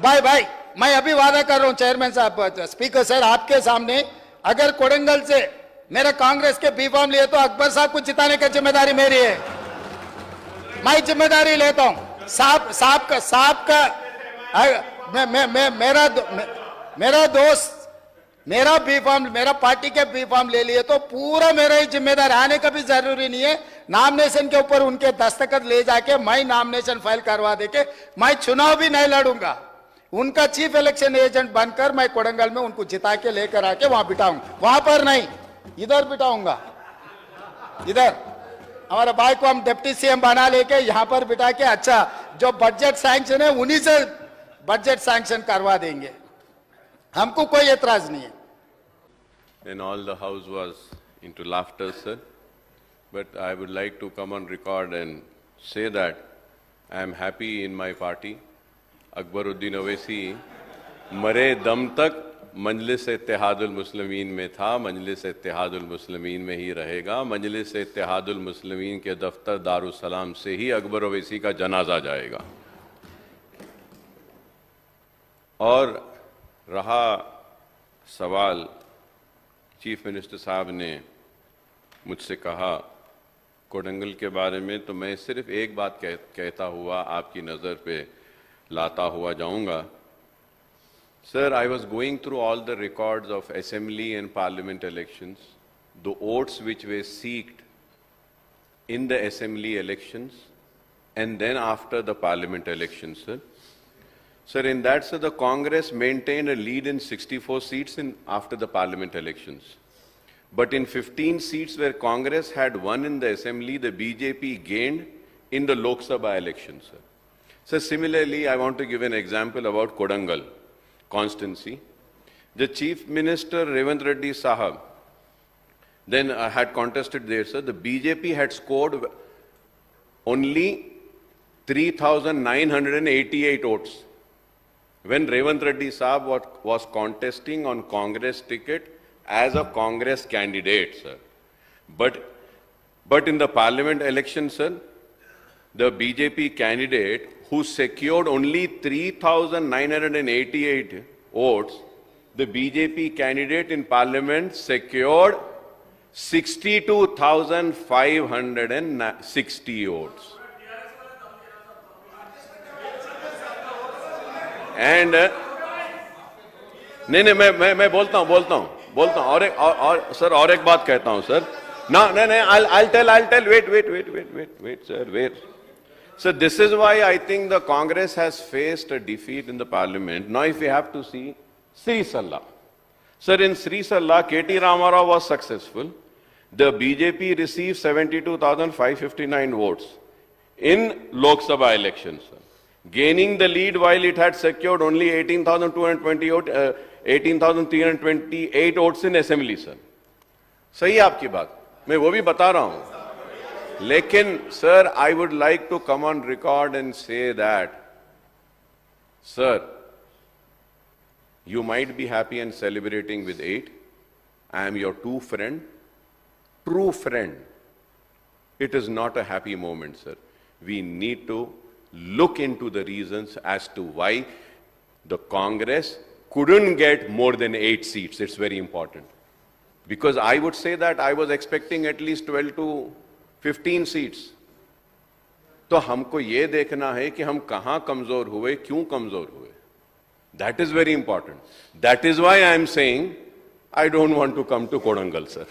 भाई भाई मैं अभी वादा कर रहा हूं चेयरमैन साहब, स्पीकर सर, आपके सामने अगर कोडंगल से मेरा कांग्रेस के बी फॉर्म लिए तो अकबर साहब को जिताने की जिम्मेदारी मेरी है, मैं जिम्मेदारी लेता हूं। साहब का मेरा दोस्त मेरा बी फॉर्म, मेरा पार्टी के बी फॉर्म ले लिए तो पूरा मेरा ही जिम्मेदार, आने का भी जरूरी नहीं है। नॉमिनेशन के ऊपर उनके दस्तखत ले जाके मैं नॉमिनेशन फाइल करवा देके मैं चुनाव भी नहीं लड़ूंगा। उनका चीफ इलेक्शन एजेंट बनकर मैं कोडंगल में उनको जिता के लेकर आके वहां बिठाऊंगा, वहां पर नहीं इधर बिठाऊंगा। इधर हमारे भाई को हम डिप्टी सीएम बना लेके यहां पर बिठा के अच्छा जो बजट सैंक्शन है उन्हीं से बजट सैंक्शन करवा देंगे, हमको कोई एतराज नहीं है। And all the house was into laughter, sir. But I would like to come on record and say that I am happy in my party. Akbaruddin Owaisi मरे दम तक मजलिस इत्तेहादुल मुस्लिमीन में था, मजलिस इत्तेहादुल मुस्लिमीन में ही रहेगा। मजलिस इत्तेहादुल मुस्लिमीन के दफ्तर दारुस्सलाम से ही अकबर ओवैसी का जनाजा जाएगा। और रहा सवाल, चीफ मिनिस्टर साहब ने मुझसे कहा कोडंगल के बारे में, तो मैं सिर्फ एक बात कहता हुआ आपकी नज़र पे लाता हुआ जाऊंगा। Sir, I was going through all the records of assembly and parliament elections, the votes which were seeked in the assembly elections and then after the parliament elections, sir. Sir, in that, sir, the Congress maintained a lead in 64 seats after the parliament elections. But in 15 seats where Congress had won in the assembly, the BJP gained in the Lok Sabha elections, sir. So similarly, I want to give an example about Kodangal constituency. The Chief Minister Revant Reddy Sahab then had contested there, sir. The BJP had scored only 3,988 votes when Revant Reddy Sahab was contesting on Congress ticket as a Congress candidate, sir. But in the parliament election, sir, the BJP candidate who secured only 3,988 votes, the BJP candidate in parliament secured 62,560 votes. And नहीं मैं बोलता हूँ और sir और एक बात कहता हूँ sir I'll tell wait sir wait. So this is why I think the Congress has faced a defeat in the parliament. Now if we have to see Sri Salla. Sir, in Sri Salla, K.T. Ramarao was successful. The BJP received 72,559 votes in Lok Sabha elections, sir, gaining the lead while it had secured only 18,328 votes in assembly, sir. सही है आपकी बात, मैं वो भी बता रहा हूं। लेकिन sir, I would like to come on record and say that, sir, you might be happy and celebrating with 8. I am your true friend. It is not a happy moment, sir. We need to look into the reasons as to why the Congress couldn't get more than 8 seats. It's very important. Because I would say that I was expecting at least 12 to 15 seats. तो हमको ये देखना है कि हम कहां कमजोर हुए, क्यों कमजोर हुए. That is very important. That is why I am saying I don't want to come to Kodangal, sir.